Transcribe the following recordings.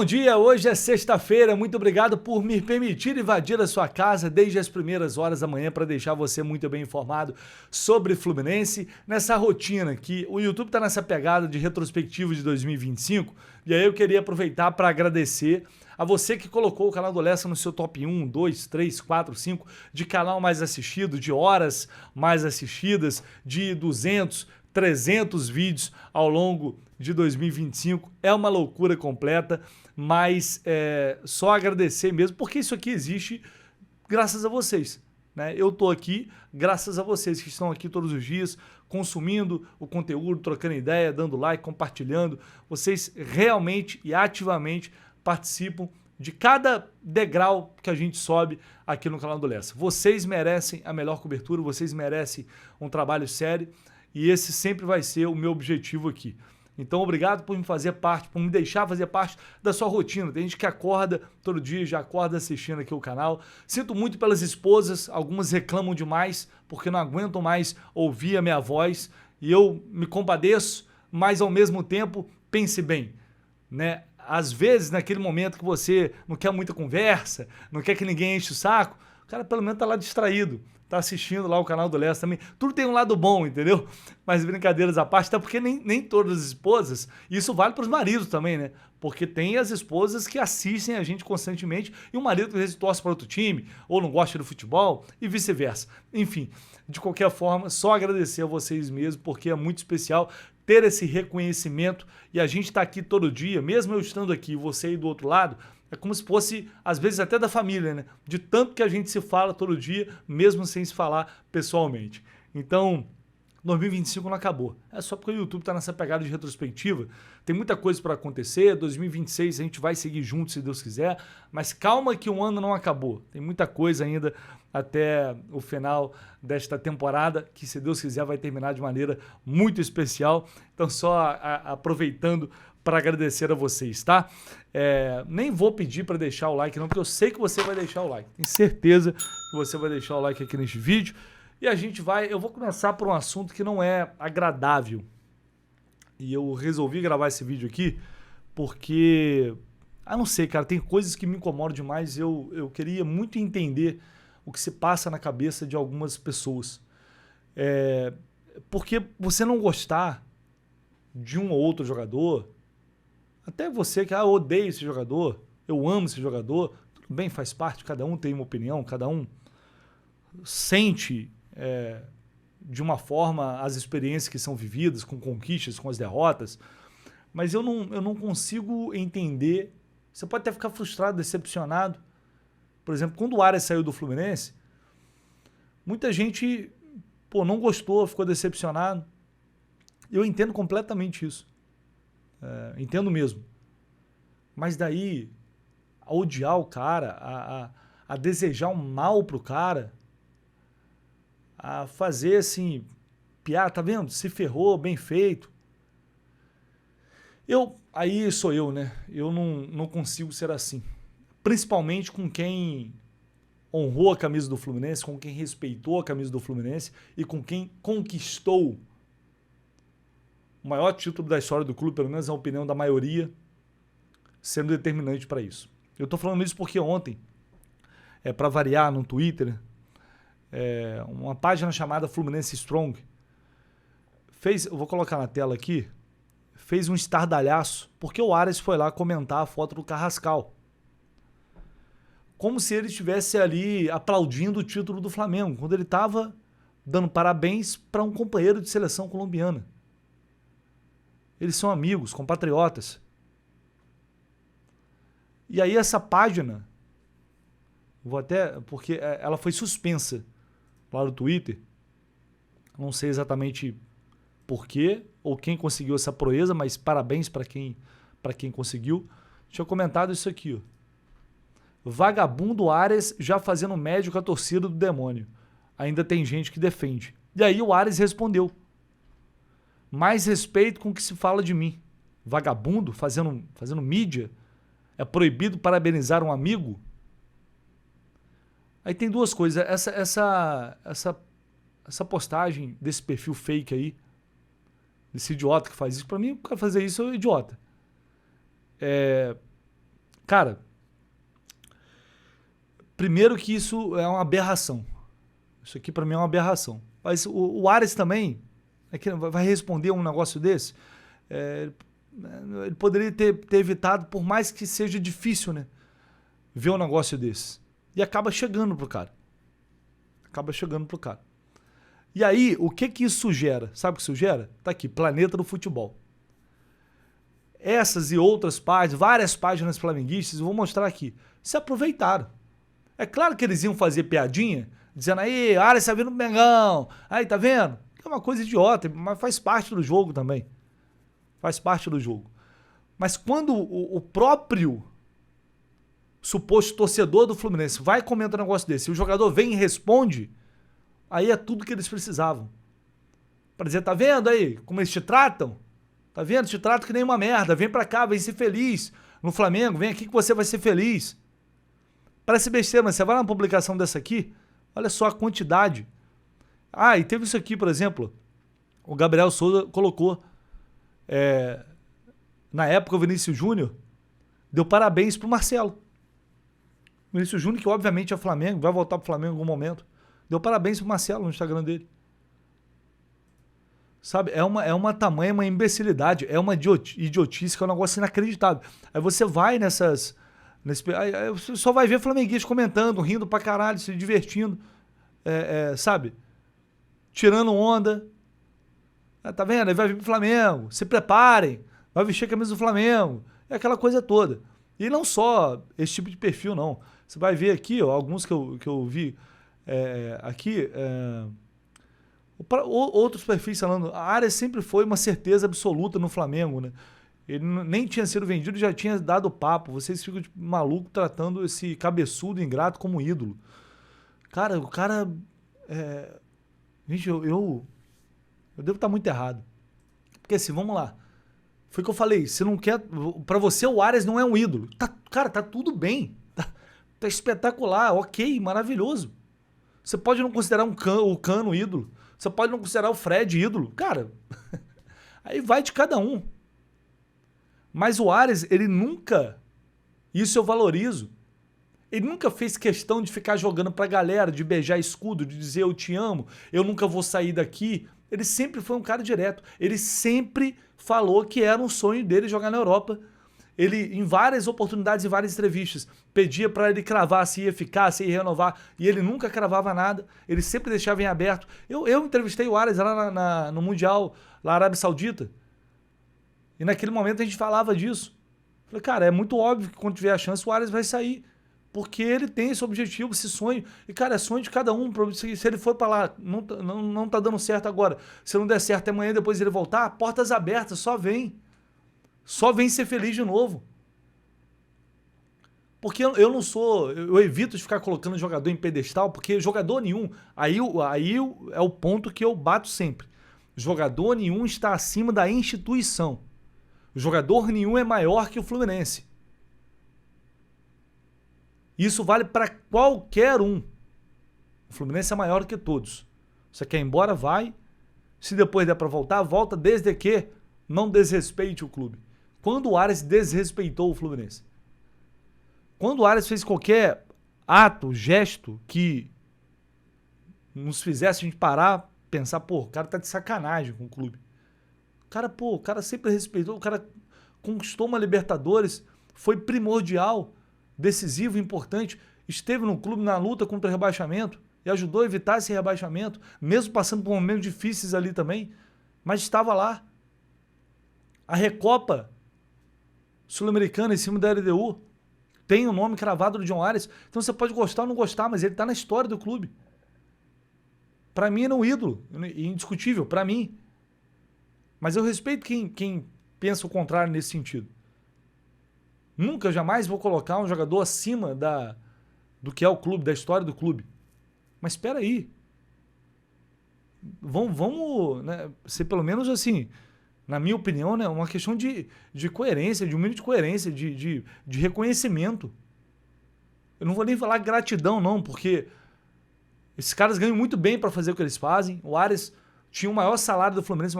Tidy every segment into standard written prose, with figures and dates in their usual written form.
bom dia, hoje é sexta-feira, muito obrigado por me permitir invadir a sua casa desde as primeiras horas da manhã para deixar você muito bem informado sobre Fluminense, nessa rotina que o YouTube está nessa pegada de retrospectiva de 2025, e aí eu queria aproveitar para agradecer a você que colocou o canal do Lessa no seu top 1, 2, 3, 4, 5 de canal mais assistido, de horas mais assistidas, de 200, 300 vídeos ao longo de 2025. É uma loucura completa, mas só agradecer mesmo, porque isso aqui existe graças a vocês, né? Eu tô aqui graças a vocês que estão aqui todos os dias consumindo o conteúdo, trocando ideia, dando like, compartilhando. Vocês realmente e ativamente participam de cada degrau que a gente sobe aqui no canal do Lessa. Vocês merecem a melhor cobertura, vocês merecem um trabalho sério e esse sempre vai ser o meu objetivo aqui. Então, obrigado por me fazer parte, por me deixar fazer parte da sua rotina. Tem gente que acorda todo dia, já acorda assistindo aqui o canal. Sinto muito pelas esposas, algumas reclamam demais porque não aguentam mais ouvir a minha voz e eu me compadeço, mas ao mesmo tempo, pense bem, né? Às vezes, naquele momento que você não quer muita conversa, não quer que ninguém enche o saco, o cara pelo menos tá lá distraído, tá assistindo lá o canal do Lessa também. Tudo tem um lado bom, entendeu? Mas brincadeiras à parte, até porque nem todas as esposas, isso vale para os maridos também, né? Porque tem as esposas que assistem a gente constantemente e o marido que às vezes torce para outro time ou não gosta do futebol e vice-versa. Enfim, de qualquer forma, só agradecer a vocês mesmo, porque é muito especial ter esse reconhecimento e a gente tá aqui todo dia, mesmo eu estando aqui, você aí do outro lado, é como se fosse, às vezes, até da família, né? De tanto que a gente se fala todo dia, mesmo sem se falar pessoalmente. Então, 2025 não acabou. É só porque o YouTube tá nessa pegada de retrospectiva. Tem muita coisa para acontecer. 2026 a gente vai seguir junto, se Deus quiser. Mas calma que o ano não acabou. Tem muita coisa ainda até o final desta temporada, que, se Deus quiser, vai terminar de maneira muito especial. Então, só aproveitando para agradecer a vocês, tá? Nem vou pedir para deixar o like não, porque eu sei que você vai deixar o like. Tenho certeza que você vai deixar o like aqui neste vídeo. E eu vou começar por um assunto que não é agradável. E eu resolvi gravar esse vídeo aqui porque, não sei, cara, tem coisas que me incomodam demais. Eu queria muito entender o que se passa na cabeça de algumas pessoas. Porque você não gostar de um ou outro jogador, até você que, eu odeio esse jogador, eu amo esse jogador, tudo bem, faz parte, cada um tem uma opinião, cada um sente de uma forma as experiências que são vividas, com conquistas, com as derrotas, mas eu não consigo entender. Você pode até ficar frustrado, decepcionado. Por exemplo, quando o Arias saiu do Fluminense, muita gente não gostou, ficou decepcionado. Eu entendo completamente isso. Entendo mesmo. Mas daí, a odiar o cara, a desejar um mal pro cara, a fazer assim, piada, tá vendo? Se ferrou, bem feito. Aí sou eu, né? Eu não consigo ser assim. Principalmente com quem honrou a camisa do Fluminense, com quem respeitou a camisa do Fluminense e com quem conquistou o maior título da história do clube, pelo menos na opinião da maioria, sendo determinante para isso. Eu tô falando isso porque ontem, para variar no Twitter, uma página chamada Fluminense Strong eu vou colocar na tela aqui, fez um estardalhaço porque o Arias foi lá comentar a foto do Carrascal. Como se ele estivesse ali aplaudindo o título do Flamengo, quando ele estava dando parabéns para um companheiro de seleção colombiana. Eles são amigos, compatriotas. E aí essa página, porque ela foi suspensa lá no Twitter, não sei exatamente por quê ou quem conseguiu essa proeza, mas parabéns para quem conseguiu. Tinha comentado isso aqui, ó. Vagabundo Arias já fazendo médio com a torcida do demônio. Ainda tem gente que defende. E aí o Arias respondeu: mais respeito com o que se fala de mim. Vagabundo fazendo mídia? É proibido parabenizar um amigo? Aí tem duas coisas. Essa postagem desse perfil fake aí, desse idiota que faz isso, pra mim, o cara fazer isso é um idiota. Cara, primeiro que isso é uma aberração. Isso aqui pra mim é uma aberração. Mas o Ares também vai responder um negócio desse. Ele poderia ter evitado, por mais que seja difícil, né? Ver um negócio desse. E acaba chegando pro cara. E aí, o que isso gera? Sabe o que isso gera? Tá aqui, Planeta do Futebol. Essas e outras páginas, várias páginas flamenguistas, eu vou mostrar aqui, se aproveitaram. É claro que eles iam fazer piadinha, dizendo aí, Ares tá vindo pro Mengão, aí tá vendo? É uma coisa idiota, mas faz parte do jogo também. Mas quando o próprio suposto torcedor do Fluminense vai comentar um negócio desse, e o jogador vem e responde, aí é tudo que eles precisavam. Pra dizer, tá vendo aí como eles te tratam? Tá vendo? Te tratam que nem uma merda. Vem pra cá, vem ser feliz no Flamengo, vem aqui que você vai ser feliz. Parece besteira, mas você vai na publicação dessa aqui, olha só a quantidade. Ah, e teve isso aqui, por exemplo, o Gabriel Souza colocou, na época o Vinícius Júnior deu parabéns pro Marcelo. O Vinícius Júnior, que obviamente é Flamengo, vai voltar pro Flamengo em algum momento, deu parabéns pro Marcelo no Instagram dele. Sabe, é uma tamanha, uma imbecilidade, é uma idiotice, que é um negócio inacreditável. Aí você vai aí você só vai ver flamenguistas comentando, rindo pra caralho, se divertindo, sabe? Tirando onda. Tá vendo? Aí vai vir pro Flamengo, se preparem, vai vestir a camisa do Flamengo, é aquela coisa toda. E não só esse tipo de perfil, não. Você vai ver aqui, ó, alguns que eu vi aqui, outros perfis falando, a área sempre foi uma certeza absoluta no Flamengo, né? Ele nem tinha sido vendido e já tinha dado papo. Vocês ficam tipo, maluco tratando esse cabeçudo ingrato como ídolo. Cara, o cara... Gente, eu devo estar muito errado. Porque assim, vamos lá. Foi o que eu falei, você não quer... Pra você o Ares não é um ídolo. Cara, tá tudo bem. Tá espetacular, ok, maravilhoso. Você pode não considerar o Cano ídolo. Você pode não considerar o Fred ídolo. Cara, aí vai de cada um. Mas o Ares, ele nunca... Isso eu valorizo. Ele nunca fez questão de ficar jogando pra galera, de beijar escudo, de dizer eu te amo, eu nunca vou sair daqui. Ele sempre foi um cara direto. Ele sempre falou que era um sonho dele jogar na Europa. Ele, em várias oportunidades, em várias entrevistas, pedia para ele cravar se ia ficar, se ia renovar, e ele nunca cravava nada. Ele sempre deixava em aberto. Eu entrevistei o Ares lá no Mundial, lá na Arábia Saudita, e naquele momento a gente falava disso. Falei, cara, é muito óbvio que quando tiver a chance o Ares vai sair. Porque ele tem esse objetivo, esse sonho. E, cara, é sonho de cada um. Se ele for pra lá, não tá dando certo agora. Se não der certo amanhã, depois ele voltar, portas abertas, só vem. Só vem ser feliz de novo. Porque eu não sou... Eu evito de ficar colocando jogador em pedestal, porque jogador nenhum... Aí é o ponto que eu bato sempre. Jogador nenhum está acima da instituição. Jogador nenhum é maior que o Fluminense. Isso vale para qualquer um. O Fluminense é maior que todos. Você quer ir embora, vai. Se depois der para voltar, volta, desde que não desrespeite o clube. Quando o Ares desrespeitou o Fluminense? Quando o Ares fez qualquer ato, gesto que nos fizesse a gente parar, pensar, pô, o cara tá de sacanagem com o clube. O cara sempre respeitou, o cara conquistou uma Libertadores, foi primordial, decisivo, importante, esteve no clube na luta contra o rebaixamento e ajudou a evitar esse rebaixamento, mesmo passando por momentos difíceis ali também, mas estava lá. A Recopa Sul-Americana em cima da LDU tem o nome cravado do John Ares, então você pode gostar ou não gostar, mas ele está na história do clube. Para mim ele é um ídolo, indiscutível, para mim. Mas eu respeito quem pensa o contrário nesse sentido. Nunca, jamais vou colocar um jogador acima do que é o clube, da história do clube. Mas espera aí. Vamos né, ser pelo menos assim, na minha opinião, né, uma questão de coerência, de um mínimo de coerência, de reconhecimento. Eu não vou nem falar gratidão, não, porque esses caras ganham muito bem para fazer o que eles fazem. O Ares tinha o maior salário do Fluminense,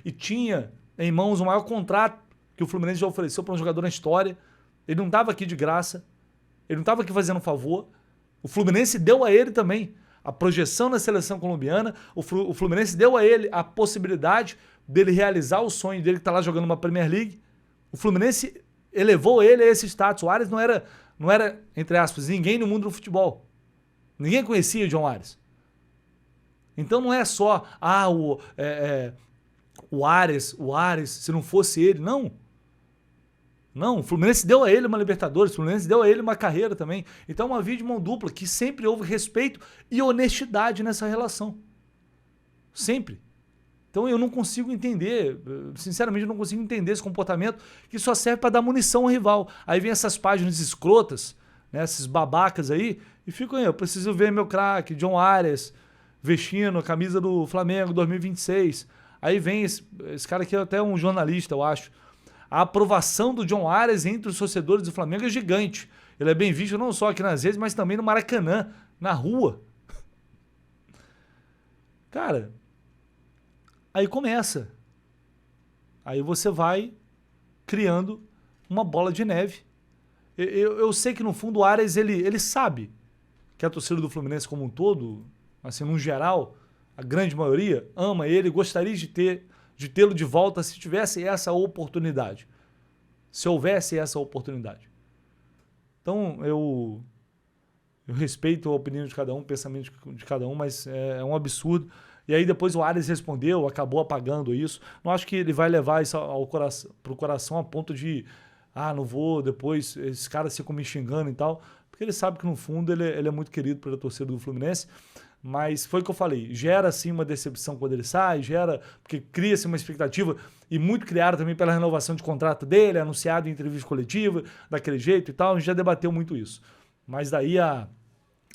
e tinha em mãos o maior contrato que o Fluminense já ofereceu para um jogador na história. Ele não estava aqui de graça. Ele não estava aqui fazendo um favor. O Fluminense deu a ele também a projeção na seleção colombiana. O Fluminense deu a ele a possibilidade dele realizar o sonho dele que está lá jogando uma Premier League. O Fluminense elevou ele a esse status. O Ares não era, entre aspas, ninguém no mundo do futebol. Ninguém conhecia o John Ares. Então não é só, o Ares, se não fosse ele. Não. Não, o Fluminense deu a ele uma Libertadores, o Fluminense deu a ele uma carreira também. Então é uma via de mão dupla, que sempre houve respeito e honestidade nessa relação. Sempre. Então eu não consigo entender, sinceramente eu não consigo entender esse comportamento que só serve para dar munição ao rival. Aí vem essas páginas escrotas, né, esses babacas aí, e ficam aí, eu preciso ver meu craque, John Ares, vestindo a camisa do Flamengo 2026. Aí vem esse cara aqui, é até um jornalista, eu acho. A aprovação do John Ares entre os torcedores do Flamengo é gigante. Ele é bem visto não só aqui nas redes, mas também no Maracanã, na rua. Cara, aí começa. Aí você vai criando uma bola de neve. Eu sei que no fundo o Ares, ele sabe que a torcida do Fluminense como um todo, assim, no geral, a grande maioria, ama ele, gostaria de tê-lo de volta se tivesse essa oportunidade. Se houvesse essa oportunidade. Então, eu respeito a opinião de cada um, o pensamento de cada um, mas é um absurdo. E aí depois o Ares respondeu, acabou apagando isso. Não acho que ele vai levar isso pro coração a ponto de, não vou depois, esses caras ficam me xingando e tal, porque ele sabe que no fundo ele é muito querido pela torcida do Fluminense. Mas foi o que eu falei, gera sim uma decepção quando ele sai, porque cria-se uma expectativa, e muito criada também pela renovação de contrato dele, anunciado em entrevista coletiva, daquele jeito e tal, a gente já debateu muito isso. Mas daí a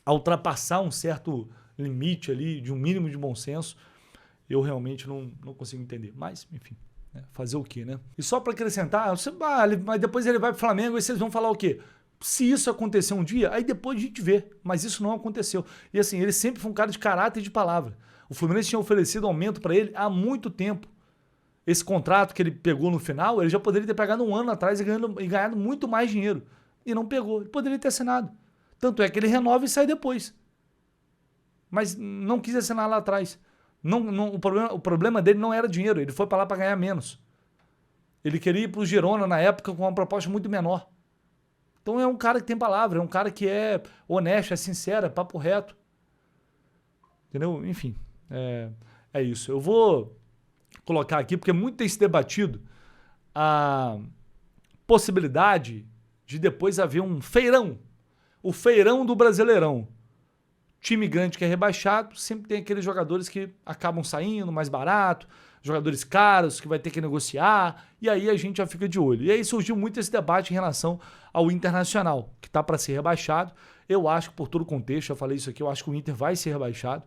ultrapassar um certo limite ali, de um mínimo de bom senso, eu realmente não consigo entender. Mas, enfim, fazer o quê, né? E só para acrescentar, mas depois ele vai pro Flamengo e vocês vão falar o quê? Se isso acontecer um dia, aí depois a gente vê. Mas isso não aconteceu. E assim, ele sempre foi um cara de caráter e de palavra. O Fluminense tinha oferecido aumento para ele há muito tempo. Esse contrato que ele pegou no final, ele já poderia ter pegado um ano atrás e ganhado muito mais dinheiro. E não pegou. Ele poderia ter assinado. Tanto é que ele renova e sai depois. Mas não quis assinar lá atrás. O problema dele não era dinheiro. Ele foi para lá para ganhar menos. Ele queria ir para o Girona na época com uma proposta muito menor. Então é um cara que tem palavra, é um cara que é honesto, é sincero, é papo reto. Entendeu? Enfim, é isso. Eu vou colocar aqui, porque muito tem se debatido a possibilidade de depois haver um feirão. O feirão do Brasileirão. Time grande que é rebaixado, sempre tem aqueles jogadores que acabam saindo mais barato, jogadores caros que vai ter que negociar, e aí a gente já fica de olho. E aí surgiu muito esse debate em relação ao Internacional, que está para ser rebaixado. Eu acho que por todo o contexto, eu falei isso aqui, eu acho que o Inter vai ser rebaixado.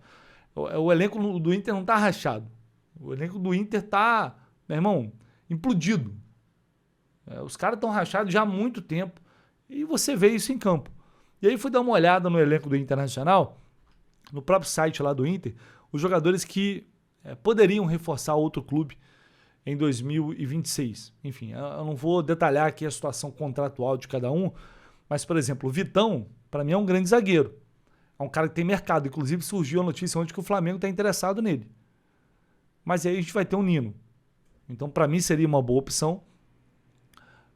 O elenco do Inter não está rachado. O elenco do Inter está, meu irmão, implodido. Os caras estão rachados já há muito tempo, e você vê isso em campo. E aí fui dar uma olhada no elenco do Internacional, no próprio site lá do Inter, os jogadores que poderiam reforçar outro clube em 2026. Enfim, eu não vou detalhar aqui a situação contratual de cada um, mas, por exemplo, o Vitão, para mim, é um grande zagueiro. É um cara que tem mercado. Inclusive, surgiu a notícia ontem que o Flamengo está interessado nele. Mas aí a gente vai ter um Nino. Então, para mim, seria uma boa opção,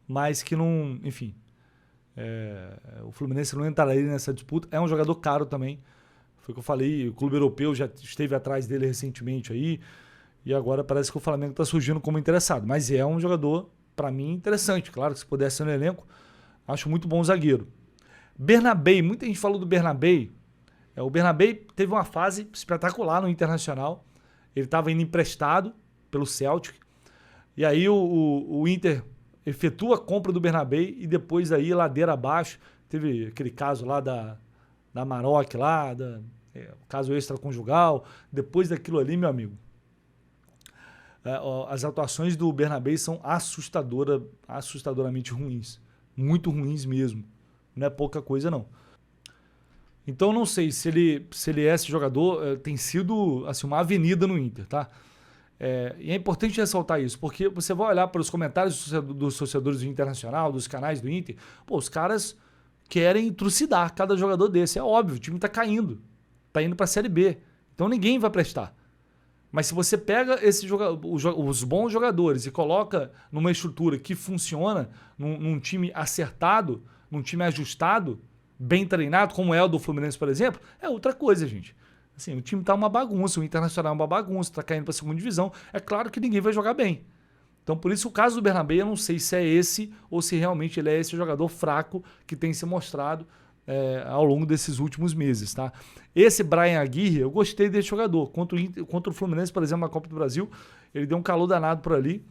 mas que não... Enfim, o Fluminense não entraria nessa disputa. É um jogador caro também. Foi o que eu falei, o clube europeu já esteve atrás dele recentemente aí, e agora parece que o Flamengo está surgindo como interessado. Mas é um jogador, para mim, interessante. Claro que se pudesse ser no elenco, acho muito bom zagueiro. Bernabei, muita gente falou do Bernabei. O Bernabei teve uma fase espetacular no Internacional. Ele estava indo emprestado pelo Celtic. E aí o Inter efetua a compra do Bernabei e depois aí, ladeira abaixo, teve aquele caso lá da Maroc lá, caso extraconjugal. Depois daquilo ali, meu amigo, as atuações do Bernabei são assustadoramente ruins. Muito ruins mesmo. Não é pouca coisa, não. Então, eu não sei se ele é esse jogador, tem sido assim, uma avenida no Inter, tá? E é importante ressaltar isso, porque você vai olhar para os comentários dos torcedores do Internacional, dos canais do Inter, pô, os caras querem trucidar cada jogador desse. É óbvio, o time tá caindo, tá indo pra Série B, então ninguém vai prestar. Mas se você pega os bons jogadores e coloca numa estrutura que funciona, num time acertado, num time ajustado, bem treinado, como é o do Fluminense, por exemplo, é outra coisa, gente. Assim, o time tá uma bagunça, o Internacional é uma bagunça, tá caindo pra segunda divisão. É claro que ninguém vai jogar bem. Então, por isso, o caso do Bernabé, eu não sei se é esse ou se realmente ele é esse jogador fraco que tem se mostrado ao longo desses últimos meses, tá? Esse Brian Aguirre, eu gostei desse jogador. Contra o Fluminense, por exemplo, na Copa do Brasil, ele deu um calor danado por ali.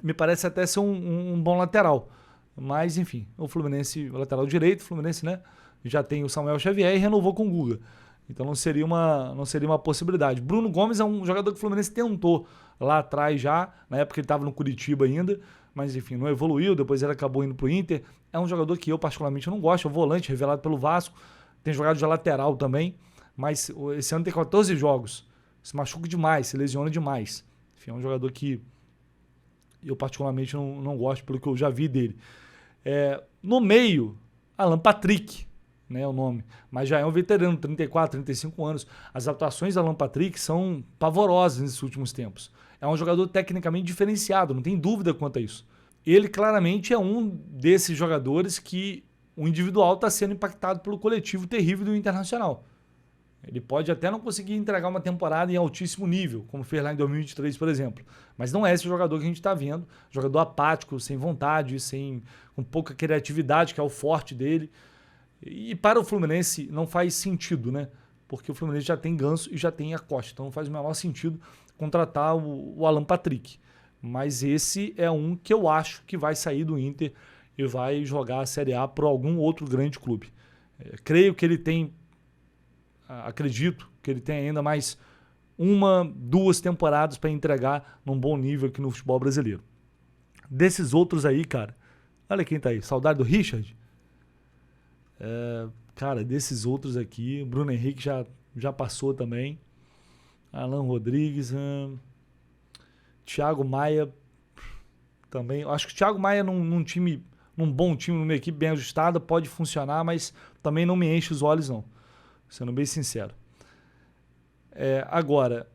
Me parece até ser um bom lateral. Mas, enfim, o Fluminense, o lateral direito, o Fluminense, né? Já tem o Samuel Xavier e renovou com o Guga. Então não seria uma possibilidade. Bruno Gomes é um jogador que o Fluminense tentou lá atrás já, na época ele estava no Curitiba ainda, mas enfim, não evoluiu, depois ele acabou indo pro Inter. É um jogador que eu particularmente não gosto, é um volante revelado pelo Vasco, tem jogado de lateral também, mas esse ano tem 14 jogos, se machuca demais, se lesiona demais. Enfim, é um jogador que eu particularmente não gosto pelo que eu já vi dele. No meio, Alan Patrick, né, o nome, mas já é um veterano, 34, 35 anos. As atuações da Alan Patrick são pavorosas nesses últimos tempos. É um jogador tecnicamente diferenciado, não tem dúvida quanto a isso. Ele claramente é um desses jogadores que o individual está sendo impactado pelo coletivo terrível do Internacional. Ele pode até não conseguir entregar uma temporada em altíssimo nível, como fez lá em 2023, por exemplo. Mas não é esse jogador que a gente está vendo. Jogador apático, sem vontade, com pouca criatividade, que é o forte dele. E para o Fluminense não faz sentido, né? Porque o Fluminense já tem Ganso e já tem a Costa. Então não faz o menor sentido contratar o Alan Patrick. Mas esse é um que eu acho que vai sair do Inter e vai jogar a Série A por algum outro grande clube. Creio que ele tem, acredito que ele tem ainda mais 1, 2 temporadas para entregar num bom nível aqui no futebol brasileiro. Desses outros aí, cara, olha quem tá aí, saudade do Richard. Cara, desses outros aqui, Bruno Henrique já passou também. Alan Rodrigues, Thiago Maia também. Eu acho que o Thiago Maia num bom time, numa equipe bem ajustada, pode funcionar, mas também não me enche os olhos, não. Sendo bem sincero. Agora,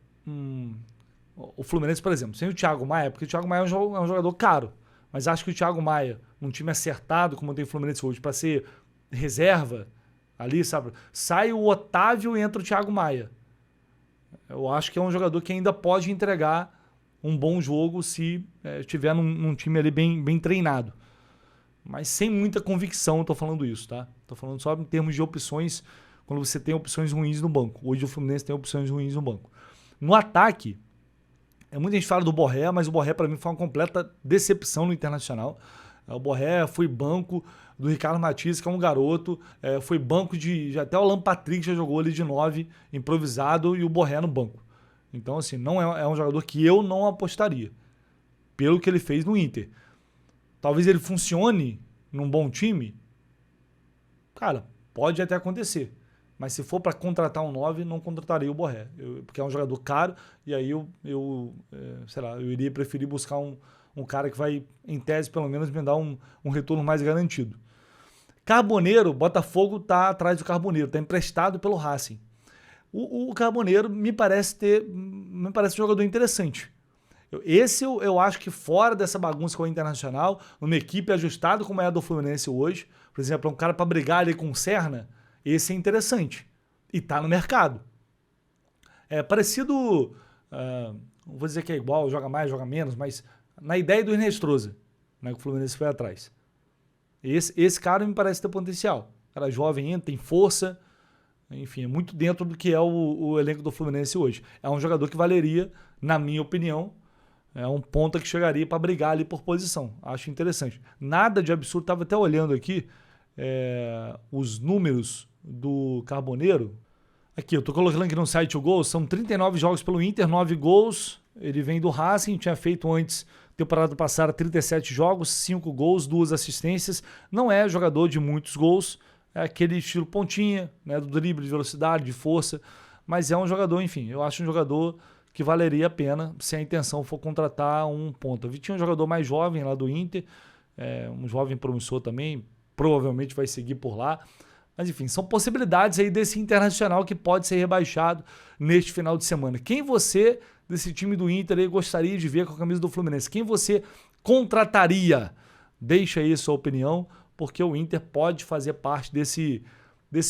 o Fluminense, por exemplo, sem o Thiago Maia, porque o Thiago Maia é um jogador caro, mas acho que o Thiago Maia, num time acertado, como tem o Fluminense hoje, para ser reserva ali, sabe? Sai o Otávio e entra o Thiago Maia. Eu acho que é um jogador que ainda pode entregar um bom jogo se estiver num time ali bem treinado. Mas sem muita convicção eu tô falando isso, tá? Tô falando só em termos de opções, quando você tem opções ruins no banco. Hoje o Fluminense tem opções ruins no banco. No ataque, muita gente fala do Borré, mas o Borré para mim foi uma completa decepção no Internacional. O Borré foi banco do Ricardo Matias, que é um garoto, foi banco até o Alan Patrick já jogou ali de 9, improvisado, e o Borré no banco. Então, assim, não é um jogador que eu não apostaria, pelo que ele fez no Inter. Talvez ele funcione num bom time, cara, pode até acontecer. Mas se for para contratar um 9, não contrataria o Borré, porque é um jogador caro, e aí eu iria preferir buscar um cara que vai, em tese, pelo menos, me dar um retorno mais garantido. Carboneiro, Botafogo está atrás do Carboneiro, está emprestado pelo Racing. O Carboneiro me parece um jogador interessante. Eu acho que fora dessa bagunça com o Internacional, numa equipe ajustada como é a do Fluminense hoje, por exemplo, um cara para brigar ali com o Serna, esse é interessante. E está no mercado. É parecido, não vou dizer que é igual, joga mais, joga menos, mas na ideia do Inestrosa, né, que o Fluminense foi atrás. Esse cara me parece ter potencial. Cara jovem ainda, tem força, enfim, é muito dentro do que é o elenco do Fluminense hoje. É um jogador que valeria, na minha opinião, é um ponta que chegaria para brigar ali por posição. Acho interessante. Nada de absurdo, estava até olhando aqui os números do Carboneiro. Aqui, eu estou colocando aqui no site o gol, são 39 jogos pelo Inter, 9 gols. Ele vem do Racing, tinha feito antes, temporada passada, 37 jogos, 5 gols, 2 assistências. Não é jogador de muitos gols, é aquele estilo pontinha, né, do drible, de velocidade, de força, mas é um jogador, enfim, eu acho um jogador que valeria a pena se a intenção for contratar um ponta. O Vitinho é um jogador mais jovem lá do Inter, um jovem promissor também, provavelmente vai seguir por lá. Mas enfim, são possibilidades aí desse Internacional que pode ser rebaixado neste final de semana. Quem você, desse time do Inter, aí, gostaria de ver com a camisa do Fluminense? Quem você contrataria? Deixa aí a sua opinião, porque o Inter pode fazer parte desse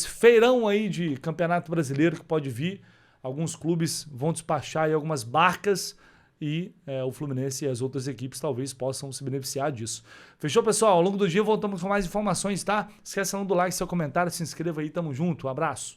feirão aí de Campeonato Brasileiro que pode vir. Alguns clubes vão despachar aí algumas barcas e o Fluminense e as outras equipes talvez possam se beneficiar disso. Fechou, pessoal? Ao longo do dia voltamos com mais informações, tá? Esquece não do like, seu comentário, se inscreva aí, tamo junto, um abraço.